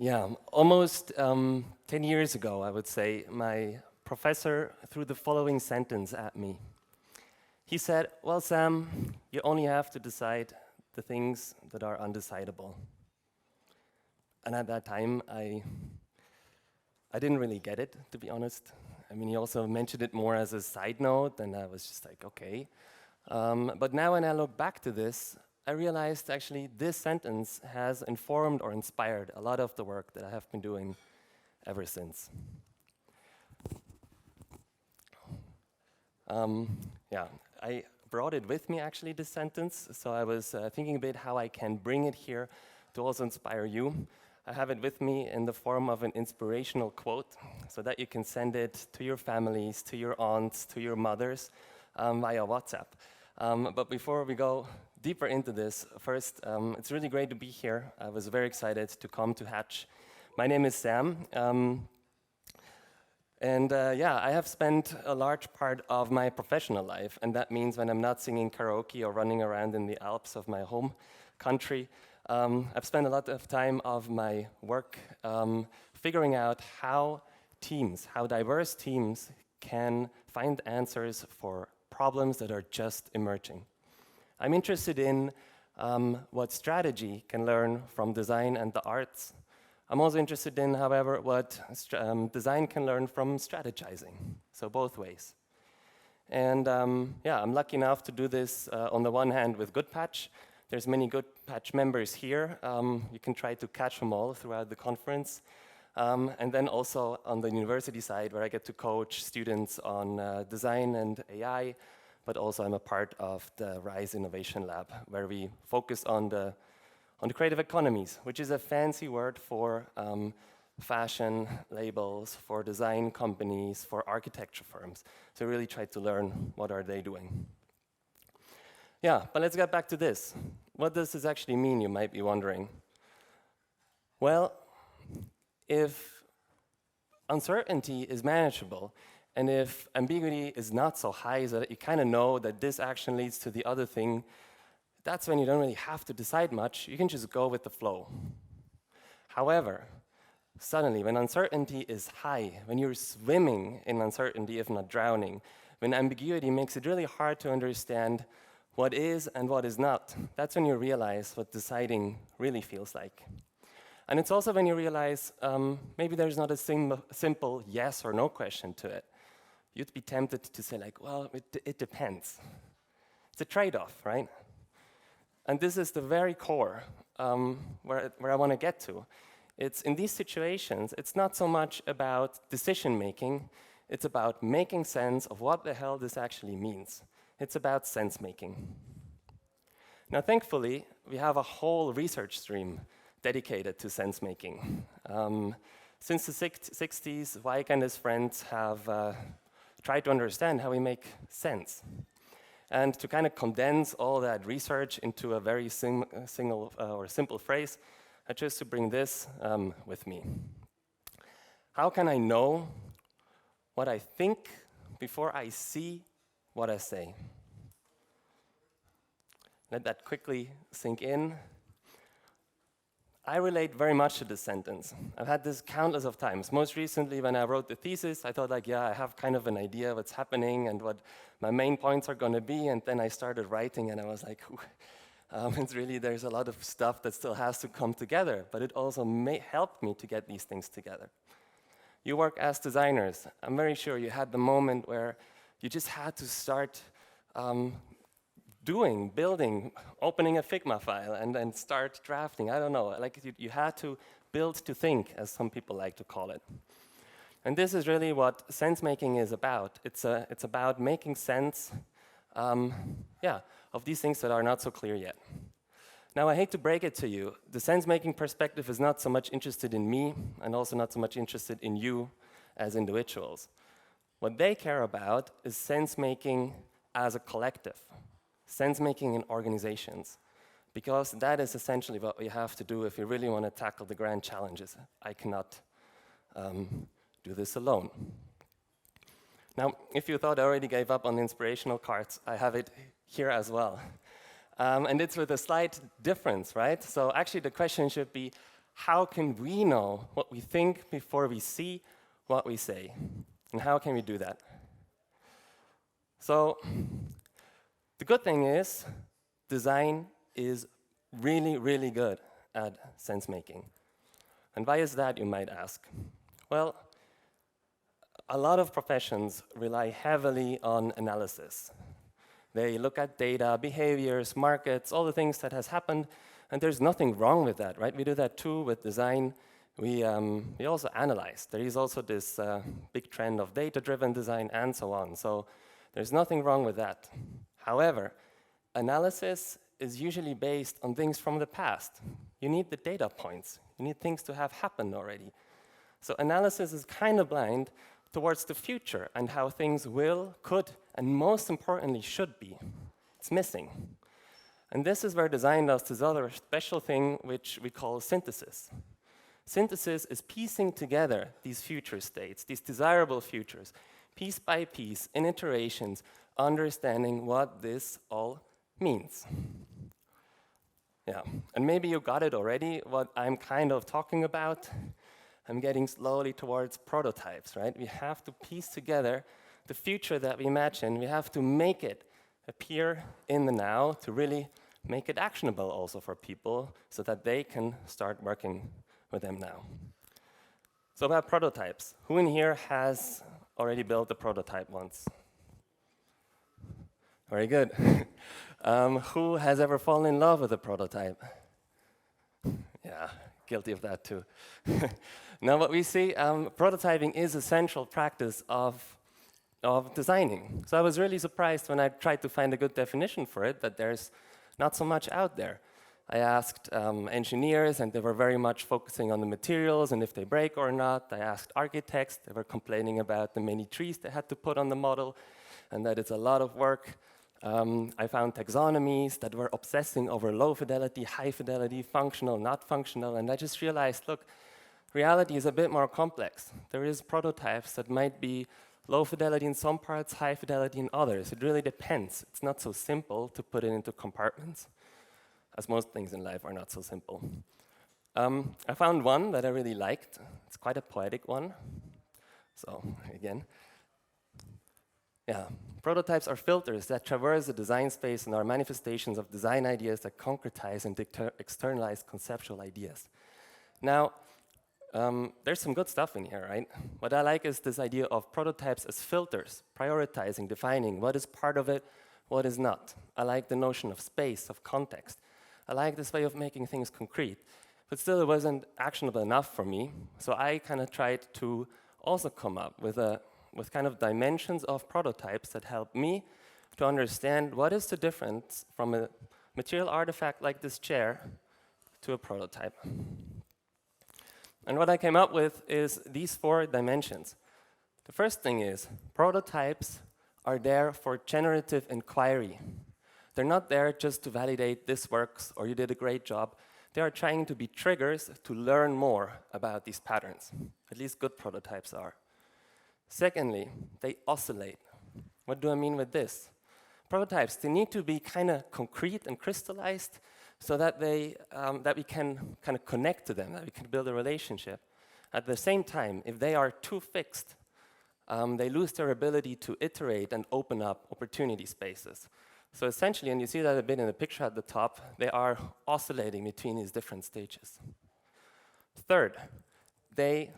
Yeah, almost 10 years ago, I would say, my professor threw the following sentence at me. He said, well, Sam, you only have to decide the things that are undecidable. And at that time, I didn't really get it, to be honest. I mean, he also mentioned it more as a side note, and I was just like, okay. But now when I look back to this, I realized actually this sentence has informed or inspired a lot of the work that I have been doing ever since. Yeah, I brought it with me actually, this sentence, so I was thinking a bit how I can bring it here to also inspire you. I have it with me in the form of an inspirational quote, so that you can send it to your families, to your aunts, to your mothers via WhatsApp. But before we go deeper into this, first, it's really great to be here. I was very excited to come to Hatch. My name is Sam. Yeah, I have spent a large part of my professional life, and that means when I'm not singing karaoke or running around in the Alps of my home country, I've spent a lot of time of my work figuring out how diverse teams can find answers for problems that are just emerging. I'm interested in what strategy can learn from design and the arts. I'm also interested in, however, what design can learn from strategizing, so both ways. And yeah, I'm lucky enough to do this on the one hand with Goodpatch. There's many Goodpatch members here. You can try to catch them all throughout the conference. And then also on the university side, where I get to coach students on design and AI, but also I'm a part of the RISE Innovation Lab, where we focus on the creative economies, which is a fancy word for fashion labels, for design companies, for architecture firms. So really try to learn what are they doing. Yeah, but let's get back to this. What does this actually mean, you might be wondering? Well, if uncertainty is manageable, and if ambiguity is not so high so that you kind of know that this action leads to the other thing, that's when you don't really have to decide much. You can just go with the flow. However, suddenly, when uncertainty is high, when you're swimming in uncertainty, if not drowning, when ambiguity makes it really hard to understand what is and what is not, that's when you realize what deciding really feels like. And it's also when you realize maybe there's not a simple yes or no question to it. You'd be tempted to say like, well, it depends. It's a trade-off, right? And this is the very core where I want to get to. It's in these situations, it's not so much about decision-making, it's about making sense of what the hell this actually means. It's about sense-making. Now, thankfully, we have a whole research stream dedicated to sense-making. Since the 60s, Weik and his friends have tried to understand how we make sense. And to kind of condense all that research into a very simple phrase, I chose to bring this with me. How can I know what I think before I see what I say? Let that quickly sink in. I relate very much to this sentence. I've had this countless of times. Most recently, when I wrote the thesis, I thought like, yeah, I have kind of an idea of what's happening and what my main points are going to be, and then I started writing, and I was like, it's really, there's a lot of stuff that still has to come together, but it also helped me to get these things together. You work as designers. I'm very sure you had the moment where you just had to start building, opening a Figma file and then start drafting. I don't know, like you had to build to think, as some people like to call it. And this is really what sense-making is about. It's about making sense of these things that are not so clear yet. Now, I hate to break it to you, the sense-making perspective is not so much interested in me and also not so much interested in you as individuals. What they care about is sense-making as a collective. Sense-making in organizations, because that is essentially what we have to do if we really want to tackle the grand challenges. I cannot do this alone. Now, if you thought I already gave up on the inspirational cards, I have it here as well. And it's with a slight difference, right? So actually the question should be, how can we know what we think before we see what we say? And how can we do that? So the good thing is design is really, really good at sense making. And why is that, you might ask? Well, a lot of professions rely heavily on analysis. They look at data, behaviors, markets, all the things that has happened, and there's nothing wrong with that, right? We do that too with design. We also analyze. There is also this big trend of data-driven design and so on. So there's nothing wrong with that. However, analysis is usually based on things from the past. You need the data points. You need things to have happened already. So analysis is kind of blind towards the future and how things will, could, and most importantly should be. It's missing. And this is where design does this other special thing which we call synthesis. Synthesis is piecing together these future states, these desirable futures, piece by piece, in iterations, understanding what this all means. Yeah, and maybe you got it already, what I'm kind of talking about. I'm getting slowly towards prototypes, right? We have to piece together the future that we imagine. We have to make it appear in the now to really make it actionable also for people so that they can start working with them now. So about prototypes. Who in here has already built a prototype once? Very good. Who has ever fallen in love with a prototype? Yeah, guilty of that too. Now what we see, prototyping is a central practice of designing. So I was really surprised when I tried to find a good definition for it, that there's not so much out there. I asked engineers, and they were very much focusing on the materials and if they break or not. I asked architects, they were complaining about the many trees they had to put on the model, and that it's a lot of work. I found taxonomies that were obsessing over low fidelity, high fidelity, functional, not functional, and I just realized, look, reality is a bit more complex. There is prototypes that might be low fidelity in some parts, high fidelity in others. It really depends. It's not so simple to put it into compartments, as most things in life are not so simple. I found one that I really liked. It's quite a poetic one. So again, yeah, prototypes are filters that traverse the design space and are manifestations of design ideas that concretize and externalize conceptual ideas. Now, there's some good stuff in here, right? What I like is this idea of prototypes as filters, prioritizing, defining what is part of it, what is not. I like the notion of space, of context. I like this way of making things concrete. But still, it wasn't actionable enough for me, so I kind of tried to also come up with kind of dimensions of prototypes that help me to understand what is the difference from a material artifact like this chair to a prototype. And what I came up with is these 4 dimensions. The first thing is, prototypes are there for generative inquiry. They're not there just to validate this works or you did a great job. They are trying to be triggers to learn more about these patterns. At least good prototypes are. Secondly, they oscillate. What do I mean with this? Prototypes, they need to be kind of concrete and crystallized so that that we can kind of connect to them, that we can build a relationship. At the same time, if they are too fixed, they lose their ability to iterate and open up opportunity spaces. So essentially, and you see that a bit in the picture at the top, they are oscillating between these different stages. Third, they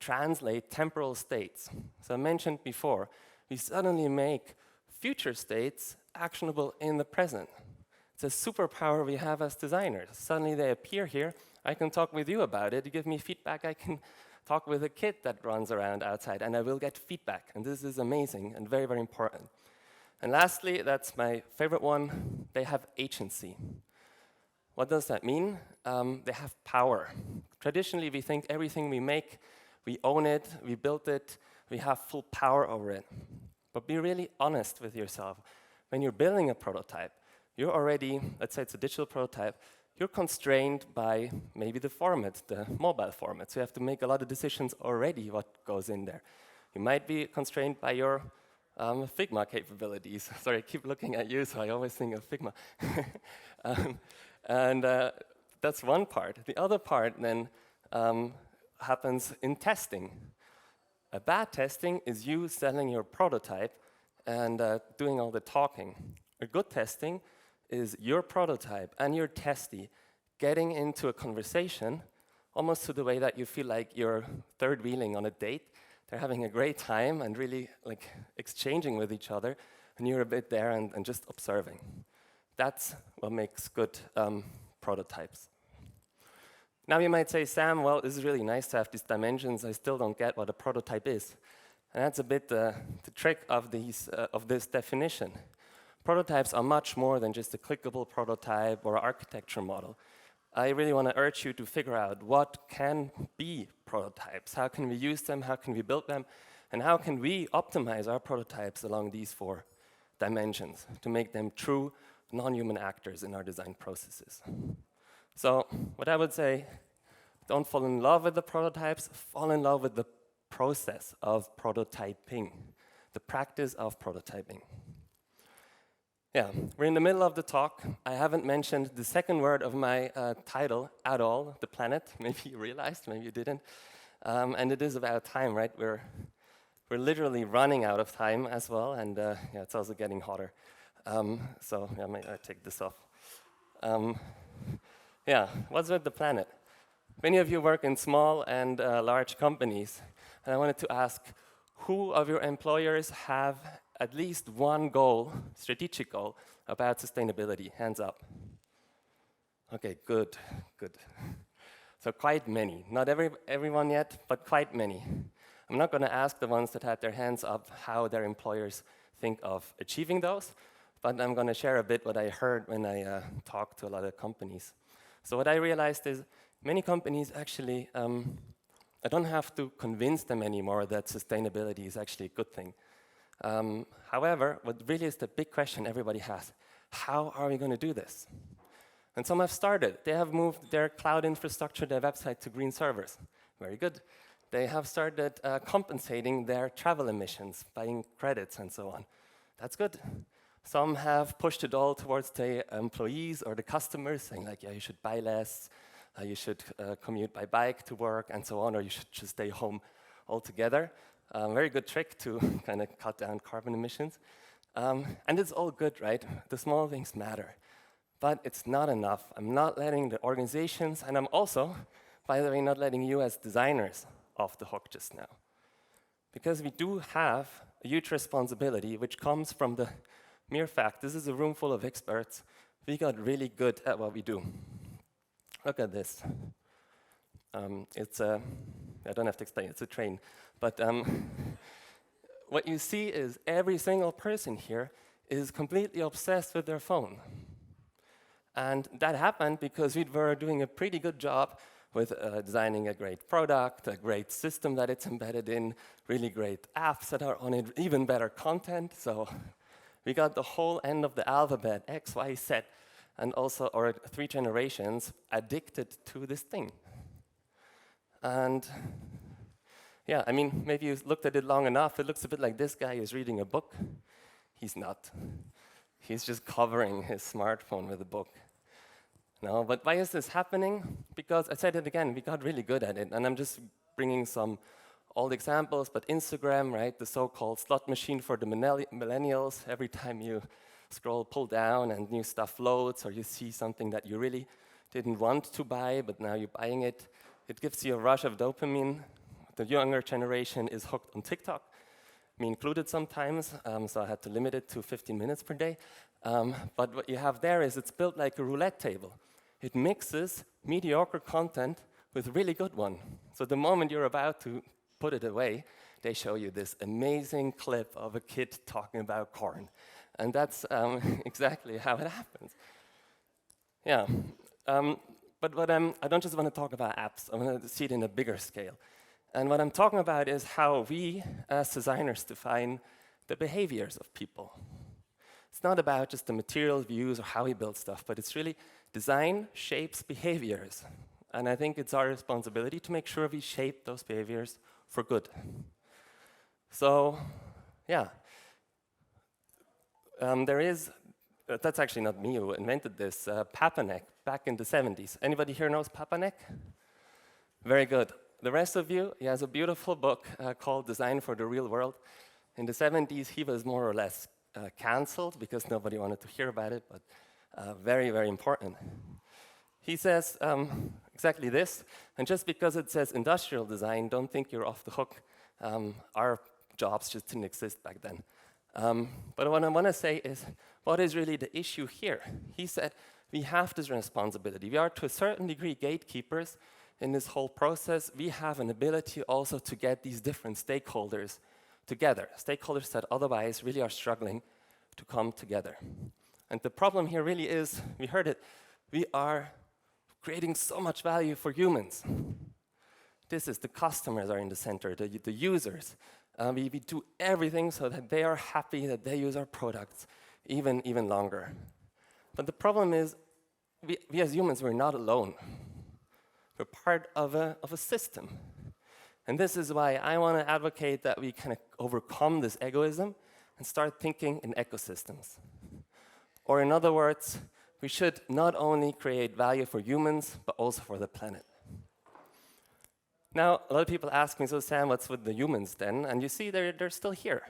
translate temporal states. So I mentioned before, we suddenly make future states actionable in the present. It's a superpower we have as designers. Suddenly they appear here, I can talk with you about it, you give me feedback, I can talk with a kid that runs around outside, and I will get feedback, and this is amazing and very, very important. And lastly, that's my favorite one, they have agency. What does that mean? They have power. Traditionally, we think everything we make, we own it, we built it, we have full power over it. But be really honest with yourself. When you're building a prototype, you're already, let's say it's a digital prototype, you're constrained by maybe the format, the mobile format. So you have to make a lot of decisions already what goes in there. You might be constrained by your Figma capabilities. Sorry, I keep looking at you, so I always think of Figma. that's one part. The other part then happens in testing. A bad testing is you selling your prototype and doing all the talking. A good testing is your prototype and your testee getting into a conversation almost to the way that you feel like you're third wheeling on a date. They're having a great time and really like exchanging with each other, and you're a bit there and just observing. That's what makes good prototypes. Now you might say, Sam, well, this is really nice to have these dimensions. I still don't get what a prototype is. And that's a bit the trick of this definition. Prototypes are much more than just a clickable prototype or architecture model. I really want to urge you to figure out what can be prototypes. How can we use them? How can we build them? And how can we optimize our prototypes along these 4 dimensions to make them true non-human actors in our design processes? So what I would say, don't fall in love with the prototypes, fall in love with the process of prototyping, the practice of prototyping. Yeah, we're in the middle of the talk. I haven't mentioned the second word of my title at all, the planet. Maybe you realized, maybe you didn't. And it is about time, right? We're literally running out of time as well, and yeah, it's also getting hotter. So yeah, I take this off. Yeah, what's with the planet? Many of you work in small and large companies, and I wanted to ask, who of your employers have at least one goal, strategic goal, about sustainability? Hands up. Okay, good. So quite many. Not everyone yet, but quite many. I'm not going to ask the ones that had their hands up how their employers think of achieving those, but I'm going to share a bit what I heard when I talked to a lot of companies. So what I realized is many companies actually, I don't have to convince them anymore that sustainability is actually a good thing. However, what really is the big question everybody has, how are we going to do this? And some have started. They have moved their cloud infrastructure, their website to green servers. Very good. They have started compensating their travel emissions, buying credits and so on. That's good. Some have pushed it all towards the employees or the customers, saying like, yeah, you should buy less, you should commute by bike to work and so on, or you should just stay home altogether. Very good trick to kind of cut down carbon emissions. And it's all good, right? The small things matter. But it's not enough. I'm not letting the organizations, and I'm also, by the way, not letting you as designers off the hook just now. Because we do have a huge responsibility, which comes from the mere fact, this is a room full of experts, we got really good at what we do. Look at this. It's a, I don't have to explain, it's a train. But what you see is every single person here is completely obsessed with their phone. And that happened because we were doing a pretty good job with designing a great product, a great system that it's embedded in, really great apps that are on it, even better content. So we got the whole end of the alphabet, X, Y, Z, and also, or 3 generations, addicted to this thing. And yeah, I mean, maybe you looked at it long enough, it looks a bit like this guy is reading a book. He's not. He's just covering his smartphone with a book. No, but why is this happening? Because I said it again, we got really good at it, and I'm just bringing some old examples, but Instagram, right, the so-called slot machine for the millennials, every time you scroll, pull down, and new stuff loads, or you see something that you really didn't want to buy, but now you're buying it, it gives you a rush of dopamine. The younger generation is hooked on TikTok, me included sometimes, so I had to limit it to 15 minutes per day. But what you have there is it's built like a roulette table. It mixes mediocre content with really good one. So the moment you're about to put it away, they show you this amazing clip of a kid talking about corn. And that's exactly how it happens. Yeah, but what I don't just want to talk about apps, I want to see it in a bigger scale. And what I'm talking about is how we, as designers, define the behaviors of people. It's not about just the material views or how we build stuff, but it's really design shapes behaviors. And I think it's our responsibility to make sure we shape those behaviors for good. So, yeah. There is that's actually not me who invented this. Papanek, back in the 70s. Anybody here knows Papanek? Very good. The rest of you, he has a beautiful book called Design for the Real World. In the 70s, he was more or less cancelled because nobody wanted to hear about it, but very, very important. He says exactly this, and just because it says industrial design, don't think you're off the hook. Our jobs just didn't exist back then. But what I want to say is, what is really the issue here? He said, we have this responsibility. We are, to a certain degree, gatekeepers in this whole process. We have an ability also to get these different stakeholders together, stakeholders that otherwise really are struggling to come together. And the problem here really is, we heard it, we are creating so much value for humans. This is the customers are in the center, the users. We do everything so that they are happy that they use our products even longer. But the problem is, we as humans, we're not alone. We're part of a system. And this is why I want to advocate that we kind of overcome this egoism and start thinking in ecosystems. Or in other words, we should not only create value for humans, but also for the planet. Now, a lot of people ask me, so Sam, what's with the humans then? And you see, they're still here.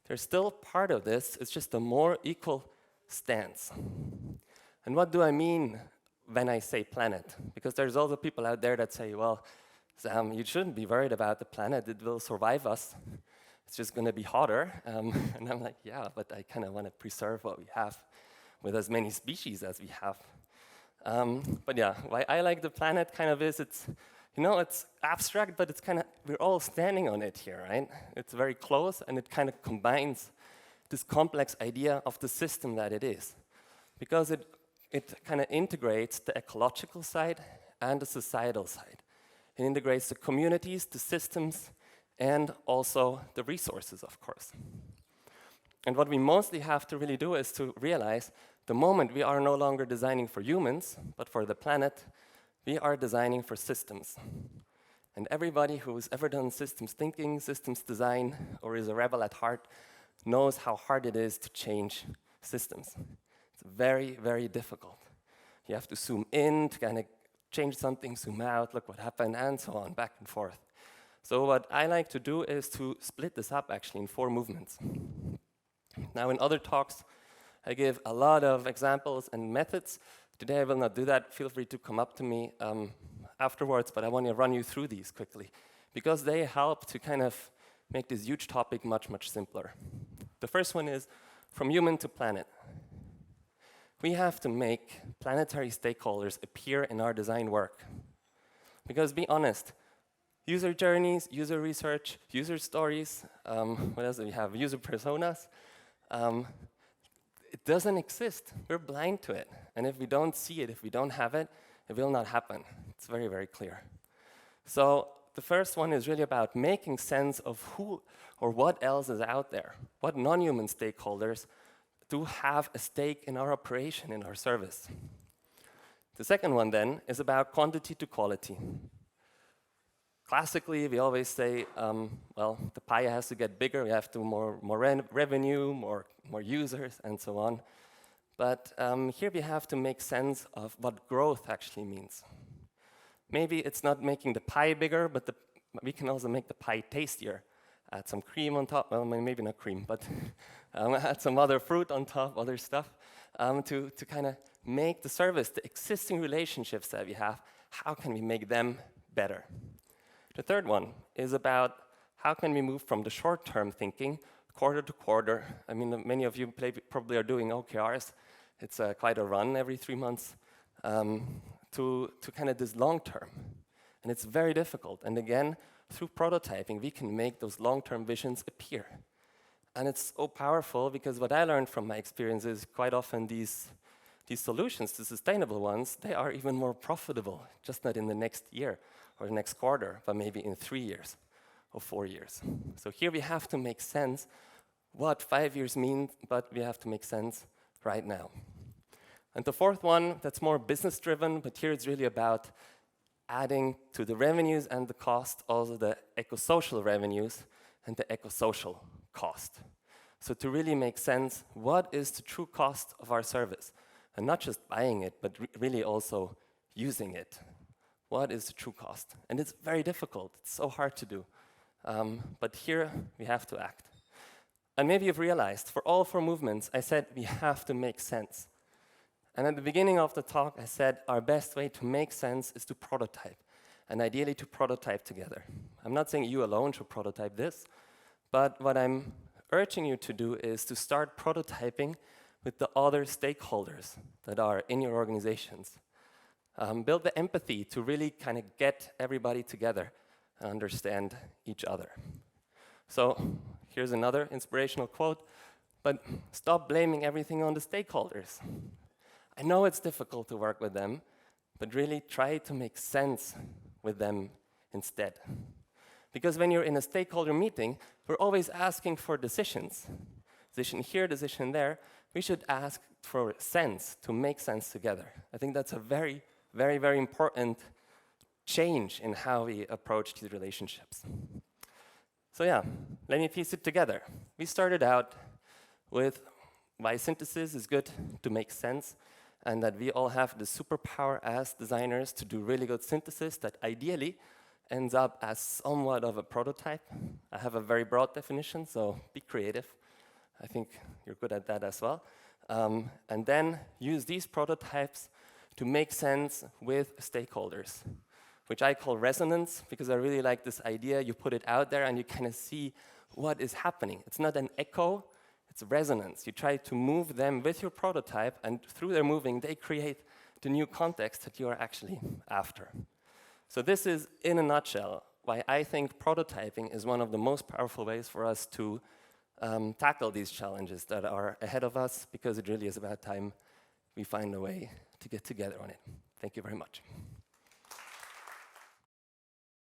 They're still part of this. It's just a more equal stance. And what do I mean when I say planet? Because there's also people out there that say, well, Sam, you shouldn't be worried about the planet. It will survive us. It's just going to be hotter. And I'm like, yeah, but I kind of want to preserve what we have with as many species as we have. But yeah, why I like the planet kind of is, it's abstract, but it's kind of, we're all standing on it here, right? It's very close, and it kind of combines this complex idea of the system that it is. Because it kind of integrates the ecological side and the societal side. It integrates the communities, the systems, and also the resources, of course. And what we mostly have to really do is to realize the moment we are no longer designing for humans, but for the planet, we are designing for systems. And everybody who's ever done systems thinking, systems design, or is a rebel at heart, knows how hard it is to change systems. It's very, very difficult. You have to zoom in to kind of change something, zoom out, look what happened, and so on, back and forth. So what I like to do is to split this up actually in 4 movements. Now in other talks, I give a lot of examples and methods. Today I will not do that. Feel free to come up to me afterwards, but I want to run you through these quickly because they help to kind of make this huge topic much, much simpler. The first one is from human to planet. We have to make planetary stakeholders appear in our design work. Because be honest, user journeys, user research, user stories, what else do we have? User personas. It doesn't exist. We're blind to it. And if we don't see it, if we don't have it, it will not happen. It's very, very clear. So the first one is really about making sense of who or what else is out there. What non-human stakeholders do have a stake in our operation, in our service. The second one then is about quantity to quality. Classically, we always say, well, the pie has to get bigger. We have to more revenue, more users, and so on. But here we have to make sense of what growth actually means. Maybe it's not making the pie bigger, but we can also make the pie tastier. Add some cream on top. Well, maybe not cream, but add some other fruit on top, other stuff, to kind of make the service, the existing relationships that we have, how can we make them better? The third one is about how can we move from the short-term thinking, quarter to quarter. I mean, many of you probably are doing OKRs. It's quite a run every 3 months to kind of this long-term. And it's very difficult. And again, through prototyping, we can make those long-term visions appear. And it's so powerful because what I learned from my experience is quite often these solutions, the sustainable ones, they are even more profitable, just not in the next year or the next quarter, but maybe in 3 years or 4 years. So here we have to make sense what 5 years mean, but we have to make sense right now. And the fourth one, that's more business-driven, but here it's really about adding to the revenues and the cost, also the eco-social revenues and the eco-social cost. So to really make sense, what is the true cost of our service? And not just buying it, but really also using it. What is the true cost? And it's very difficult. It's so hard to do. But here we have to act. And maybe you've realized, for all 4 movements, I said we have to make sense. And at the beginning of the talk, I said our best way to make sense is to prototype, and ideally to prototype together. I'm not saying you alone should prototype this, but what I'm urging you to do is to start prototyping with the other stakeholders that are in your organizations. Build the empathy to really kind of get everybody together and understand each other. So here's another inspirational quote, but stop blaming everything on the stakeholders. I know it's difficult to work with them, but really try to make sense with them instead. Because when you're in a stakeholder meeting, we're always asking for decisions. Decision here, decision there. We should ask for sense, to make sense together. I think that's a very, very, very important change in how we approach these relationships. So yeah, let me piece it together. We started out with why synthesis is good to make sense, and that we all have the superpower as designers to do really good synthesis that ideally ends up as somewhat of a prototype. I have a very broad definition, so be creative. I think you're good at that as well. And then use these prototypes to make sense with stakeholders, which I call resonance, because I really like this idea. You put it out there and you kind of see what is happening. It's not an echo, it's resonance. You try to move them with your prototype, and through their moving, they create the new context that you are actually after. So this is, in a nutshell, why I think prototyping is one of the most powerful ways for us to tackle these challenges that are ahead of us, because it really is about time we find a way to get together on it. Thank you very much.